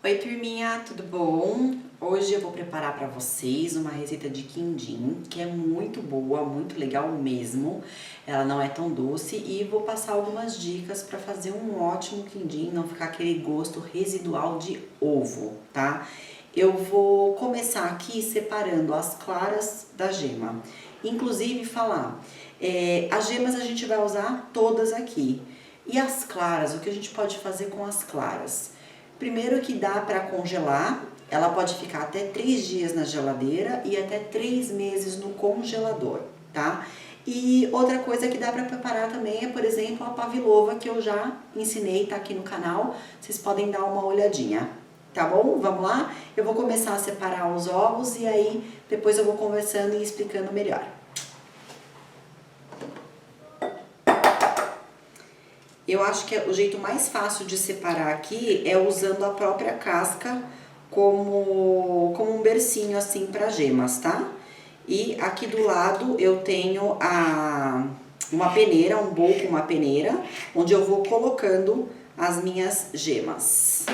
Oi, turminha, tudo bom? Hoje eu vou preparar para vocês uma receita de quindim, que é muito boa, muito legal mesmo. Ela não é tão doce e vou passar algumas dicas para fazer um ótimo quindim, não ficar aquele gosto residual de ovo, tá? Eu vou começar aqui separando as claras da gema. Inclusive falar, as gemas a gente vai usar todas aqui. E as claras, o que a gente pode fazer com as claras? Primeiro que dá para congelar, ela pode ficar até 3 dias na geladeira e até 3 meses no congelador, tá? E outra coisa que dá para preparar também é, por exemplo, a pavilova que eu já ensinei, tá aqui no canal, vocês podem dar uma olhadinha, tá bom? Vamos lá? Eu vou começar a separar os ovos e aí depois eu vou conversando e explicando melhor. Eu acho que o jeito mais fácil de separar aqui é usando a própria casca como um bercinho assim para gemas, tá? E aqui do lado eu tenho uma peneira, um bowl com uma peneira, onde eu vou colocando as minhas gemas.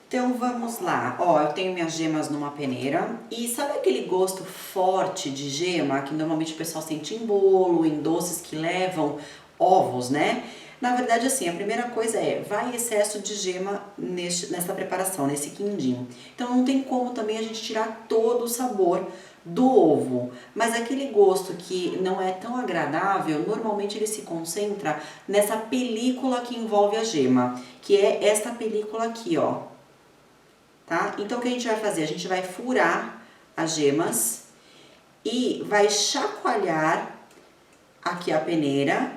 Então vamos lá, ó, eu tenho minhas gemas numa peneira e sabe aquele gosto forte de gema que normalmente o pessoal sente em bolo, em doces que levam ovos, né? Na verdade, assim, a primeira coisa vai excesso de gema nessa preparação, nesse quindim. Então não tem como também a gente tirar todo o sabor do ovo, mas aquele gosto que não é tão agradável, normalmente ele se concentra nessa película que envolve a gema, que é esta película aqui, ó. Tá? Então, o que a gente vai fazer? A gente vai furar as gemas e vai chacoalhar aqui a peneira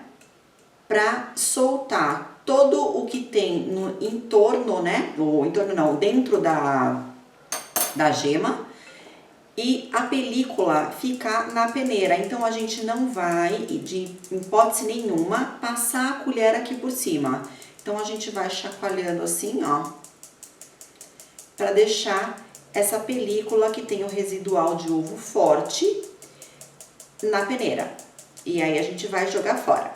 para soltar todo o que tem no entorno, né? O entorno não, dentro da gema e a película ficar na peneira. Então, a gente não vai, de hipótese nenhuma, passar a colher aqui por cima. Então, a gente vai chacoalhando assim, ó, para deixar essa película que tem o residual de ovo forte na peneira. E aí a gente vai jogar fora,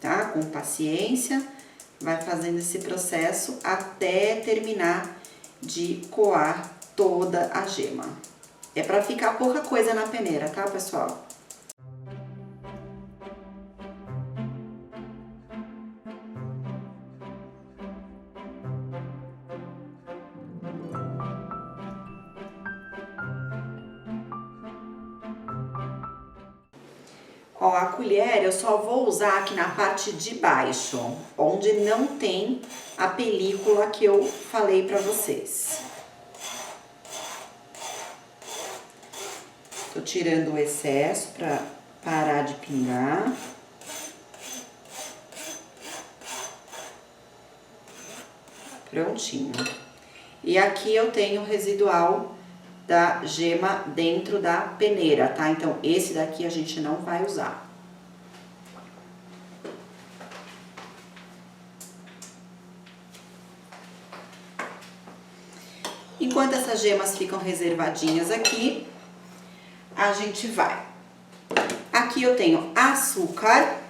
tá? Com paciência, vai fazendo esse processo até terminar de coar toda a gema. É para ficar pouca coisa na peneira, tá, pessoal? Ó, a colher eu só vou usar aqui na parte de baixo, onde não tem a película que eu falei pra vocês. Tô tirando o excesso pra parar de pingar. Prontinho. E aqui eu tenho o residual da gema dentro da peneira, tá? Então, esse daqui a gente não vai usar. Enquanto essas gemas ficam reservadinhas aqui, a gente vai. Aqui eu tenho açúcar,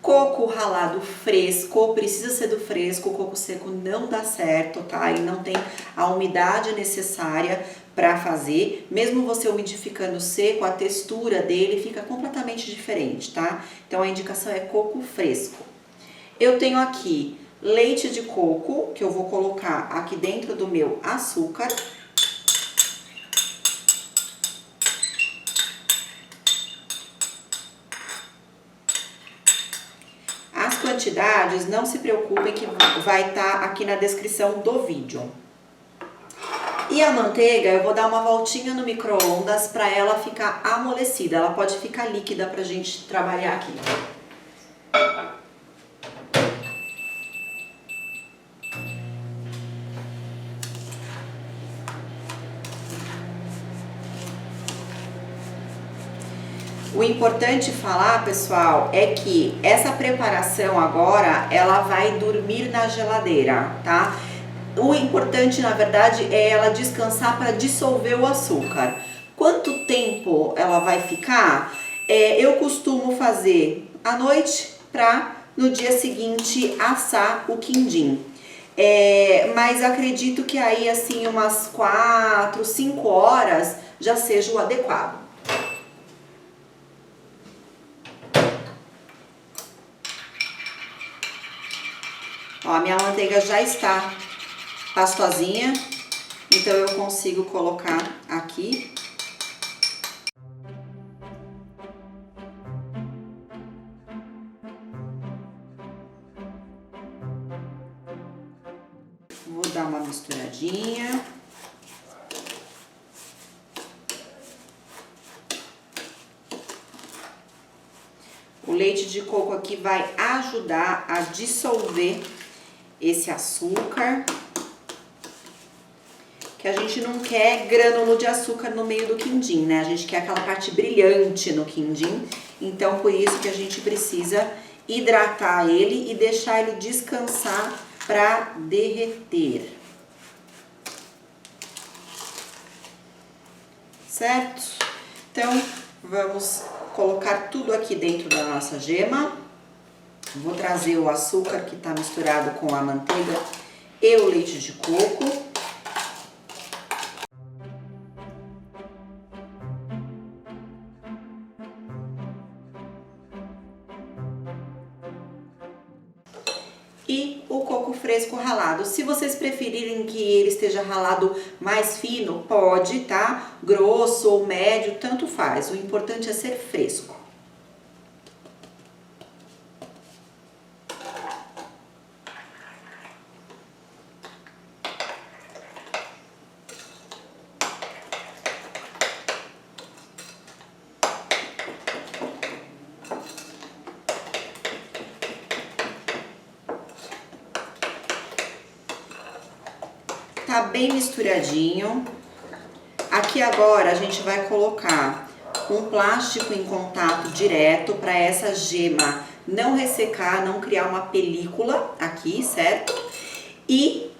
coco ralado fresco, precisa ser do fresco, o coco seco não dá certo, tá? Ele não tem a umidade necessária para fazer. Mesmo você umidificando seco, a textura dele fica completamente diferente, tá? Então a indicação é coco fresco. Eu tenho aqui leite de coco, que eu vou colocar aqui dentro do meu açúcar. quantidades, não se preocupem que vai estar aqui na descrição do vídeo. E a manteiga, eu vou dar uma voltinha no micro-ondas para ela ficar amolecida. Ela pode ficar líquida pra gente trabalhar aqui. O importante falar, pessoal, é que essa preparação agora, ela vai dormir na geladeira, tá? O importante, na verdade, é ela descansar para dissolver o açúcar. Quanto tempo ela vai ficar? Eu costumo fazer à noite para no dia seguinte assar o quindim. Mas acredito que aí assim umas 4, 5 horas já seja o adequado. Ó, a minha manteiga já está pastosinha, então eu consigo colocar aqui. Vou dar uma misturadinha. O leite de coco aqui vai ajudar a dissolver esse açúcar, que a gente não quer grânulo de açúcar no meio do quindim, né? A gente quer aquela parte brilhante no quindim, então por isso que a gente precisa hidratar ele e deixar ele descansar para derreter. Certo? Então, vamos colocar tudo aqui dentro da nossa gema. Vou trazer o açúcar que está misturado com a manteiga e o leite de coco. E o coco fresco ralado. Se vocês preferirem que ele esteja ralado mais fino, pode, tá? Grosso ou médio, tanto faz. O importante é ser fresco. Tá bem misturadinho. Aqui agora a gente vai colocar um plástico em contato direto para essa gema não ressecar, não criar uma película aqui, certo? E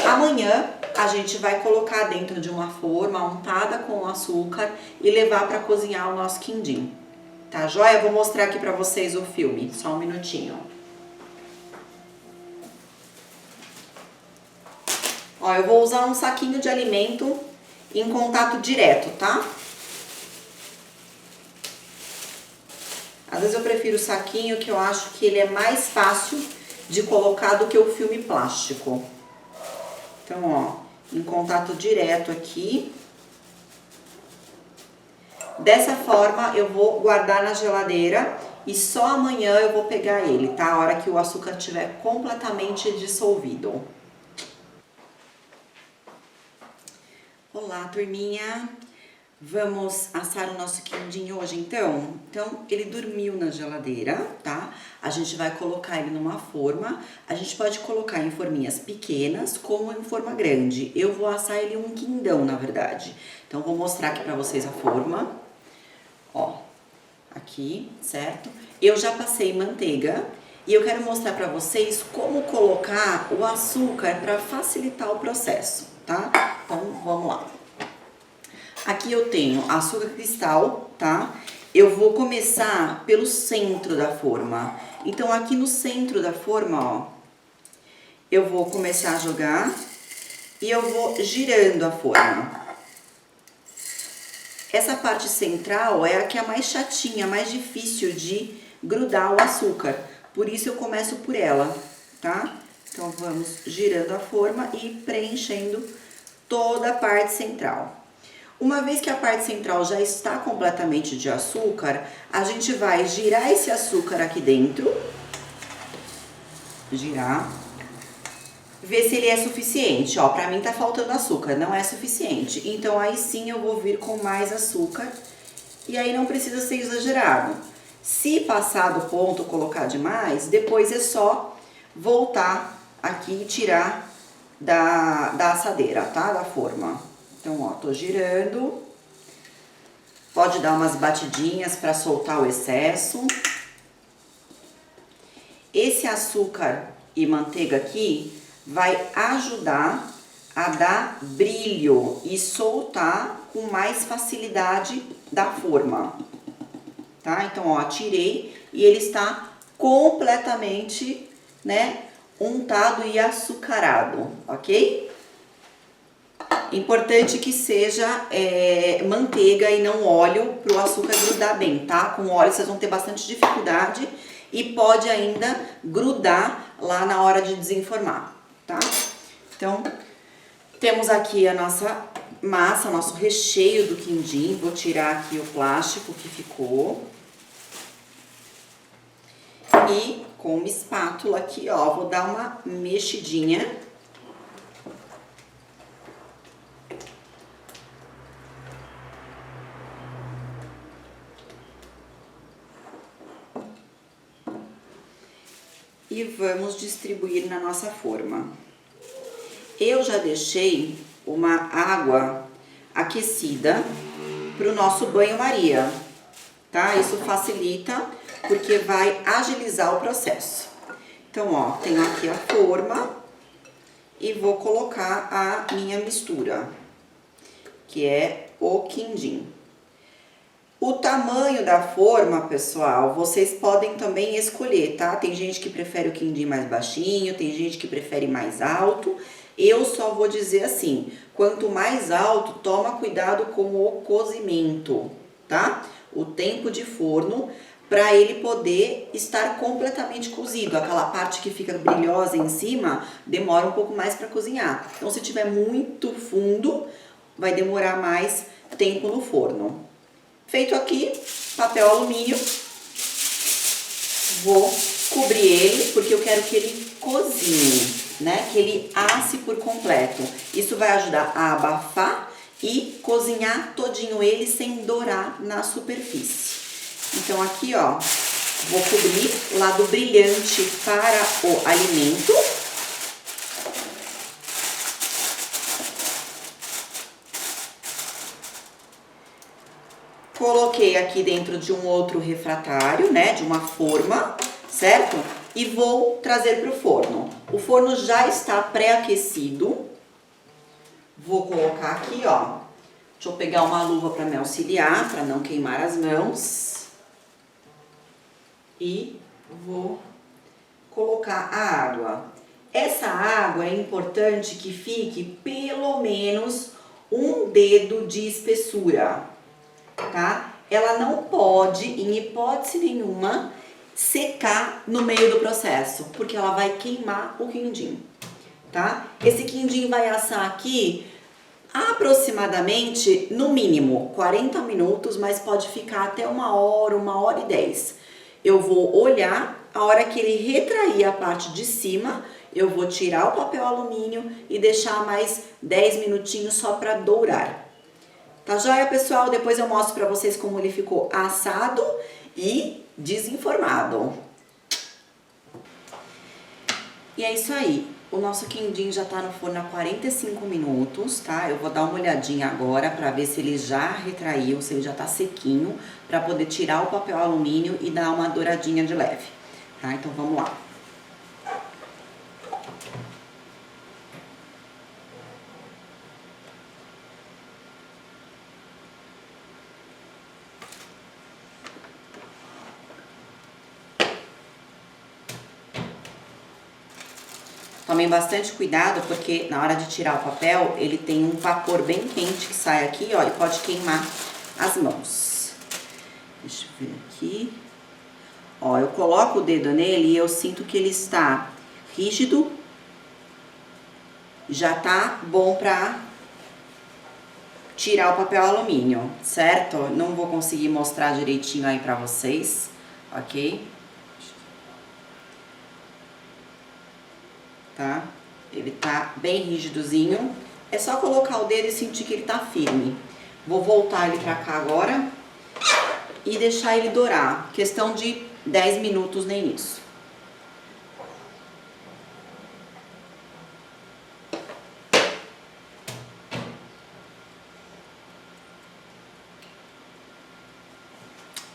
amanhã a gente vai colocar dentro de uma forma untada com açúcar e levar para cozinhar o nosso quindim. Tá joia? Eu vou mostrar aqui para vocês o filme, só um minutinho. Ó, eu vou usar um saquinho de alimento em contato direto, tá? Às vezes eu prefiro o saquinho, que eu acho que ele é mais fácil de colocar do que o filme plástico. Então, ó, em contato direto aqui. Dessa forma, eu vou guardar na geladeira e só amanhã eu vou pegar ele, tá? A hora que o açúcar estiver completamente dissolvido. Olá, turminha! Vamos assar o nosso quindim hoje, então? Então, ele dormiu na geladeira, tá? A gente vai colocar ele numa forma. A gente pode colocar em forminhas pequenas, como em forma grande. Eu vou assar ele um quindão, na verdade. Então, vou mostrar aqui pra vocês a forma. Ó, aqui, certo? Eu já passei manteiga e eu quero mostrar pra vocês como colocar o açúcar pra facilitar o processo, tá? Então, vamos lá. Aqui eu tenho açúcar cristal, tá? Eu vou começar pelo centro da forma. Então, aqui no centro da forma, ó, eu vou começar a jogar e eu vou girando a forma. Essa parte central é a que é a mais chatinha, mais difícil de grudar o açúcar. Por isso eu começo por ela, tá? Então, vamos girando a forma e preenchendo toda a parte central. Uma vez que a parte central já está completamente de açúcar, a gente vai girar esse açúcar aqui dentro girar. Ver se ele é suficiente. Ó, pra mim tá faltando açúcar, não é suficiente. Então aí sim eu vou vir com mais açúcar. E aí não precisa ser exagerado. Se passar do ponto, colocar demais, depois é só voltar aqui e tirar da assadeira, tá? Da forma. Então, ó, tô girando. Pode dar umas batidinhas para soltar o excesso. Esse açúcar e manteiga aqui vai ajudar a dar brilho e soltar com mais facilidade da forma, tá? Então, ó, tirei e ele está completamente, né, untado e açucarado, ok? Importante que seja manteiga e não óleo para o açúcar grudar bem, tá? Com óleo vocês vão ter bastante dificuldade e pode ainda grudar lá na hora de desenformar, tá? Então, temos aqui a nossa massa, nosso recheio do quindim. Vou tirar aqui o plástico que ficou. E com uma espátula aqui, ó, vou dar uma mexidinha. E vamos distribuir na nossa forma. Eu já deixei uma água aquecida para o nosso banho-maria, tá? Isso facilita porque vai agilizar o processo. Então, ó, tenho aqui a forma e vou colocar a minha mistura, que é o quindim. O tamanho da forma, pessoal, vocês podem também escolher, tá? Tem gente que prefere o quindim mais baixinho, tem gente que prefere mais alto. Eu só vou dizer assim, quanto mais alto, toma cuidado com o cozimento, tá? O tempo de forno, para ele poder estar completamente cozido. Aquela parte que fica brilhosa em cima, demora um pouco mais para cozinhar. Então, se tiver muito fundo, vai demorar mais tempo no forno. Feito aqui, papel alumínio, vou cobrir ele, porque eu quero que ele cozinhe, né? Que ele asse por completo. Isso vai ajudar a abafar e cozinhar todinho ele sem dourar na superfície. Então aqui, ó, vou cobrir lado brilhante para o alimento. Coloquei aqui dentro de um outro refratário, né, de uma forma, certo? E vou trazer para o forno. O forno já está pré-aquecido. Vou colocar aqui, ó. Deixa eu pegar uma luva para me auxiliar, para não queimar as mãos. E vou colocar a água. Essa água é importante que fique pelo menos um dedo de espessura, tá? Ela não pode, em hipótese nenhuma, secar no meio do processo, porque ela vai queimar o quindim, tá? Esse quindim vai assar aqui aproximadamente, no mínimo, 40 minutos, mas pode ficar até 1 hora e 10. Eu vou olhar, a hora que ele retrair a parte de cima, eu vou tirar o papel alumínio e deixar mais 10 minutinhos só para dourar. Tá joia, pessoal? Depois eu mostro pra vocês como ele ficou assado e desenformado. E é isso aí. O nosso quindim já tá no forno há 45 minutos, tá? Eu vou dar uma olhadinha agora pra ver se ele já retraiu, se ele já tá sequinho, pra poder tirar o papel alumínio e dar uma douradinha de leve, tá? Então vamos lá. Tomem bastante cuidado, porque na hora de tirar o papel, ele tem um vapor bem quente que sai aqui, ó, e pode queimar as mãos. Deixa eu ver aqui. Ó, eu coloco o dedo nele e eu sinto que ele está rígido. Já tá bom pra tirar o papel alumínio, certo? Não vou conseguir mostrar direitinho aí pra vocês, ok? tá? Ele tá bem rigidozinho. É só colocar o dedo e sentir que ele tá firme. Vou voltar ele pra cá agora e deixar ele dourar. Questão de 10 minutos, nem isso.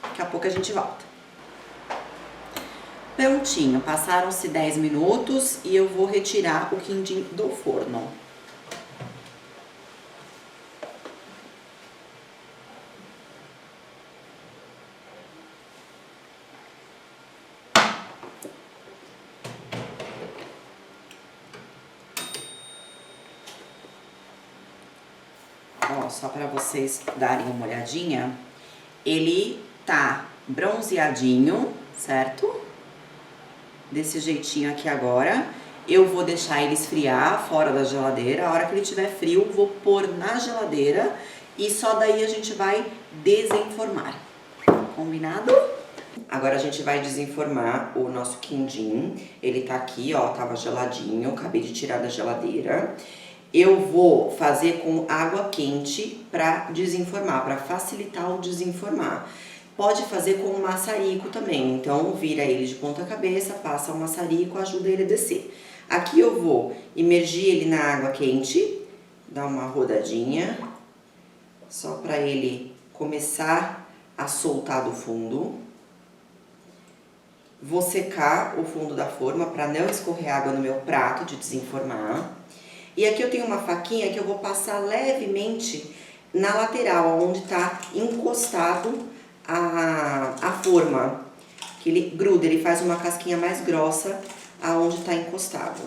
Daqui a pouco a gente volta. Prontinho, passaram-se 10 minutos e eu vou retirar o quindim do forno. Ó, só para vocês darem uma olhadinha, ele tá bronzeadinho, certo? Desse jeitinho aqui agora. Eu vou deixar ele esfriar fora da geladeira. A hora que ele tiver frio, vou pôr na geladeira e só daí a gente vai desenformar. Combinado? Agora a gente vai desenformar o nosso quindim. Ele tá aqui, ó, tava geladinho, acabei de tirar da geladeira. Eu vou fazer com água quente pra desenformar, pra facilitar o desenformar. Pode fazer com o maçarico também, então vira ele de ponta cabeça, passa o maçarico, ajuda ele a descer. Aqui eu vou imergir ele na água quente, dar uma rodadinha, só pra ele começar a soltar do fundo. Vou secar o fundo da forma pra não escorrer água no meu prato de desenformar. E aqui eu tenho uma faquinha que eu vou passar levemente na lateral, onde tá encostado a forma, que ele gruda, ele faz uma casquinha mais grossa aonde tá encostado.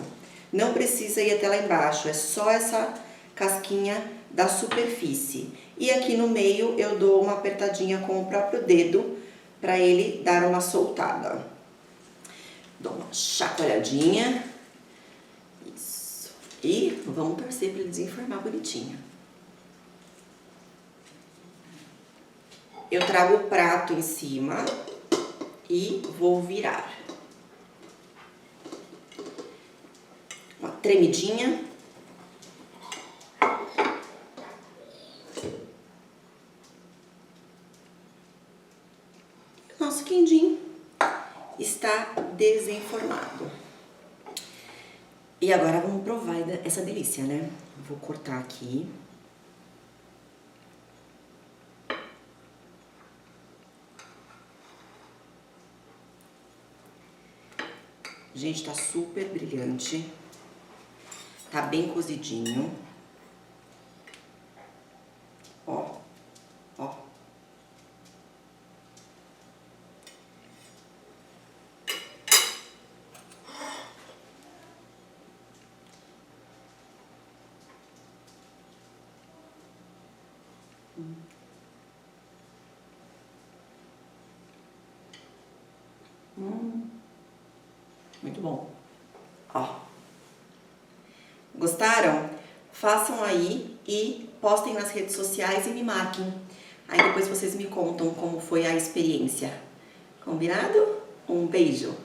Não precisa ir até lá embaixo, é só essa casquinha da superfície. E aqui no meio eu dou uma apertadinha com o próprio dedo para ele dar uma soltada. Dou uma chacoalhadinha. Isso. E vamos torcer para ele desenformar bonitinho. Eu trago o prato em cima e vou virar. Uma tremidinha. Nosso quindim está desenformado. E agora vamos provar essa delícia, né? Vou cortar aqui. Gente, tá super brilhante. Tá bem cozidinho. Ó, ó. Muito bom. Ó. Gostaram? Façam aí e postem nas redes sociais e me marquem. Aí depois vocês me contam como foi a experiência. Combinado? Um beijo!